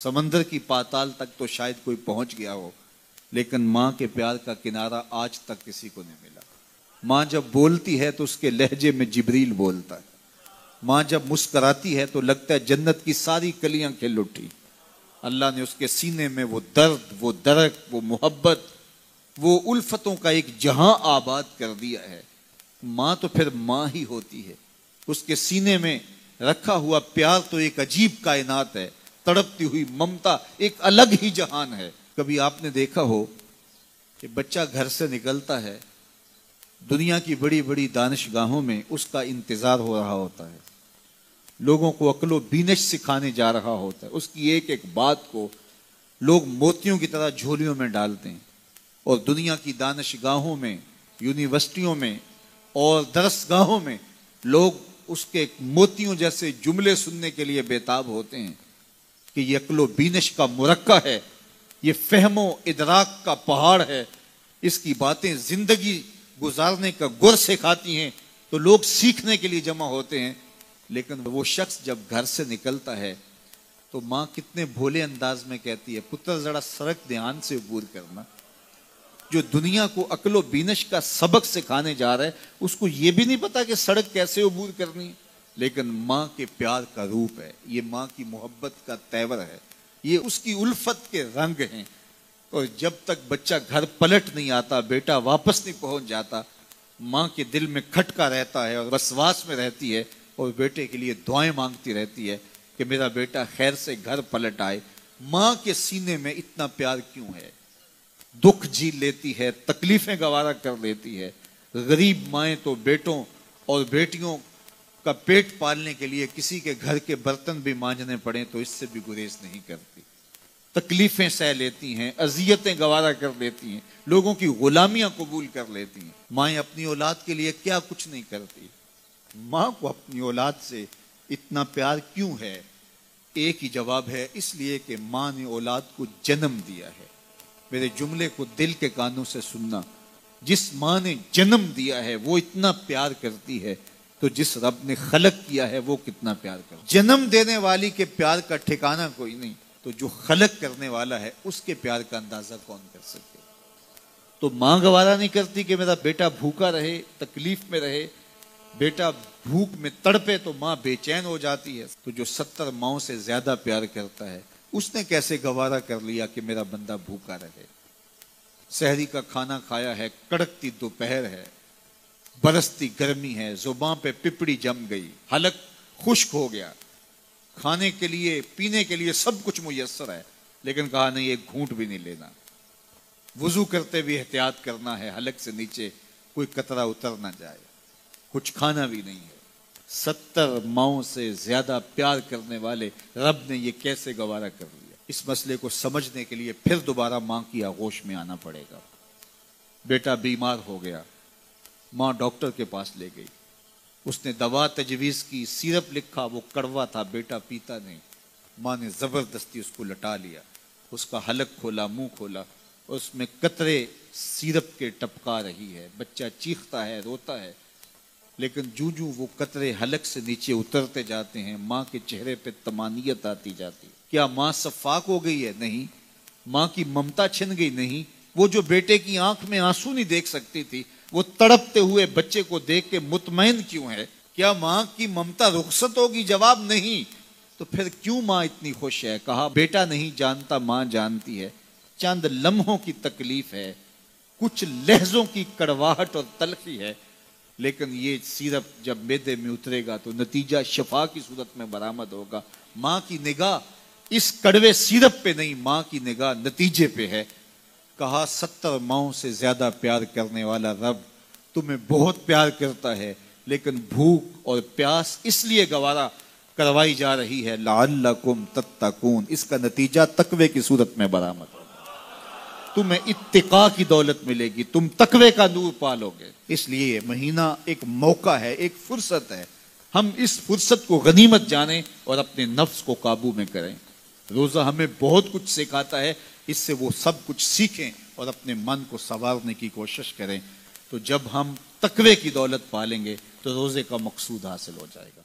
سمندر کی پاتال تک تو شاید کوئی پہنچ گیا ہو، لیکن ماں کے پیار کا کنارہ آج تک کسی کو نہیں ملا۔ ماں جب بولتی ہے تو اس کے لہجے میں جبریل بولتا ہے۔ ماں جب مسکراتی ہے تو لگتا ہے جنت کی ساری کلیاں کھل اٹھی۔ اللہ نے اس کے سینے میں وہ درد، وہ درک، وہ محبت، وہ الفتوں کا ایک جہاں آباد کر دیا ہے۔ ماں تو پھر ماں ہی ہوتی ہے، اس کے سینے میں رکھا ہوا پیار تو ایک عجیب کائنات ہے، تڑپتی ہوئی ممتا ایک الگ ہی جہان ہے۔ کبھی آپ نے دیکھا ہو کہ بچہ گھر سے نکلتا ہے، دنیا کی بڑی بڑی دانشگاہوں میں اس کا انتظار ہو رہا ہوتا ہے، لوگوں کو عقل و بینش سکھانے جا رہا ہوتا ہے، اس کی ایک ایک بات کو لوگ موتیوں کی طرح جھولیوں میں ڈالتے ہیں، اور دنیا کی دانشگاہوں میں، یونیورسٹیوں میں اور درسگاہوں میں لوگ اس کے موتیوں جیسے جملے سننے کے لیے بےتاب ہوتے ہیں کہ یہ عقل و بینش کا مرقع ہے، یہ فہم و ادراک کا پہاڑ ہے، اس کی باتیں زندگی گزارنے کا گر سکھاتی ہیں، تو لوگ سیکھنے کے لیے جمع ہوتے ہیں۔ لیکن وہ شخص جب گھر سے نکلتا ہے تو ماں کتنے بھولے انداز میں کہتی ہے، پتر ذرا سڑک دھیان سے عبور کرنا۔ جو دنیا کو عقل و بینش کا سبق سکھانے جا رہا ہے، اس کو یہ بھی نہیں پتا کہ سڑک کیسے عبور کرنی ہے، لیکن ماں کے پیار کا روپ ہے، یہ ماں کی محبت کا تیور ہے، یہ اس کی الفت کے رنگ ہیں۔ اور جب تک بچہ گھر پلٹ نہیں آتا، بیٹا واپس نہیں پہنچ جاتا، ماں کے دل میں کھٹکا رہتا ہے اور وسواس میں رہتی ہے، اور بیٹے کے لیے دعائیں مانگتی رہتی ہے کہ میرا بیٹا خیر سے گھر پلٹ آئے۔ ماں کے سینے میں اتنا پیار کیوں ہے؟ دکھ جھیل لیتی ہے، تکلیفیں گوارا کر لیتی ہے۔ غریب مائیں تو بیٹوں اور بیٹیوں کا پیٹ پالنے کے لیے کسی کے گھر کے برتن بھی مانجنے پڑیں تو اس سے بھی گریز نہیں کرتی، تکلیفیں سہ لیتی ہیں، اذیتیں گوارا کر لیتی ہیں، لوگوں کی غلامیاں قبول کر لیتی ہیں۔ مائیں اپنی اولاد کے لیے کیا کچھ نہیں کرتی۔ ماں کو اپنی اولاد سے اتنا پیار کیوں ہے؟ ایک ہی جواب ہے، اس لیے کہ ماں نے اولاد کو جنم دیا ہے۔ میرے جملے کو دل کے کانوں سے سننا، جس ماں نے جنم دیا ہے وہ اتنا پیار کرتی ہے تو جس رب نے خلق کیا ہے وہ کتنا پیار کرتا ہے۔ جنم دینے والی کے پیار کا ٹھکانہ کوئی نہیں، تو جو خلق کرنے والا ہے اس کے پیار کا اندازہ کون کر سکے؟ تو ماں گوارا نہیں کرتی کہ میرا بیٹا بھوکا رہے، تکلیف میں رہے، بیٹا بھوک میں تڑپے تو ماں بے چین ہو جاتی ہے۔ تو جو 70 ماؤں سے زیادہ پیار کرتا ہے اس نے کیسے گوارا کر لیا کہ میرا بندہ بھوکا رہے؟ سحری کا کھانا کھایا ہے، کڑکتی دوپہر ہے، برستی گرمی ہے، زباں پہ پپڑی جم گئی، حلق خشک ہو گیا، کھانے کے لیے پینے کے لیے سب کچھ میسر ہے، لیکن کہا نہیں ایک گھونٹ بھی نہیں لینا، وضو کرتے بھی احتیاط کرنا ہے، حلق سے نیچے کوئی قطرہ اتر نہ جائے، کچھ کھانا بھی نہیں ہے۔ 70 ماؤں سے زیادہ پیار کرنے والے رب نے یہ کیسے گوارا کر لیا؟ اس مسئلے کو سمجھنے کے لیے پھر دوبارہ ماں کی آغوش میں آنا پڑے گا۔ بیٹا بیمار ہو گیا، ماں ڈاکٹر کے پاس لے گئی، اس نے دوا تجویز کی، سیرپ لکھا، وہ کڑوا تھا، بیٹا پیتا نہیں، ماں نے زبردستی اس کو لٹا لیا، اس کا حلق کھولا، منہ کھولا، اس میں قطرے سیرپ کے ٹپکا رہی ہے، بچہ چیختا ہے، روتا ہے، لیکن جو وہ قطرے حلق سے نیچے اترتے جاتے ہیں ماں کے چہرے پہ طمانینت آتی جاتی ہے۔ کیا ماں صفاق ہو گئی ہے؟ نہیں۔ ماں کی ممتا چھن گئی؟ نہیں۔ وہ جو بیٹے کی آنکھ میں آنسو نہیں دیکھ سکتی تھی، وہ تڑپتے ہوئے بچے کو دیکھ کے مطمئن کیوں ہے؟ کیا ماں کی ممتا رخصت ہوگی؟ جواب نہیں۔ تو پھر کیوں ماں اتنی خوش ہے؟ کہا بیٹا نہیں جانتا، ماں جانتی ہے، چند لمحوں کی تکلیف ہے، کچھ لہجوں کی کڑواہٹ اور تلخی ہے، لیکن یہ سیرپ جب معدے میں اترے گا تو نتیجہ شفا کی صورت میں برآمد ہوگا۔ ماں کی نگاہ اس کڑوے سیرپ پہ نہیں، ماں کی نگاہ نتیجے پہ ہے۔ کہا 70 ماؤں سے زیادہ پیار کرنے والا رب تمہیں بہت پیار کرتا ہے، لیکن بھوک اور پیاس اس لیے گوارا کروائی جا رہی ہے لعلکم تتقون، اس کا نتیجہ تقوی کی صورت میں برآمد ہوگا، تمہیں اتقاء کی دولت ملے گی، تم تقوی کا نور پالو گے۔ اس لیے یہ مہینہ ایک موقع ہے، ایک فرصت ہے، ہم اس فرصت کو غنیمت جانیں اور اپنے نفس کو قابو میں کریں۔ روزہ ہمیں بہت کچھ سکھاتا ہے، اس سے وہ سب کچھ سیکھیں اور اپنے من کو سنوارنے کی کوشش کریں، تو جب ہم تقوی کی دولت پالیں گے تو روزے کا مقصود حاصل ہو جائے گا۔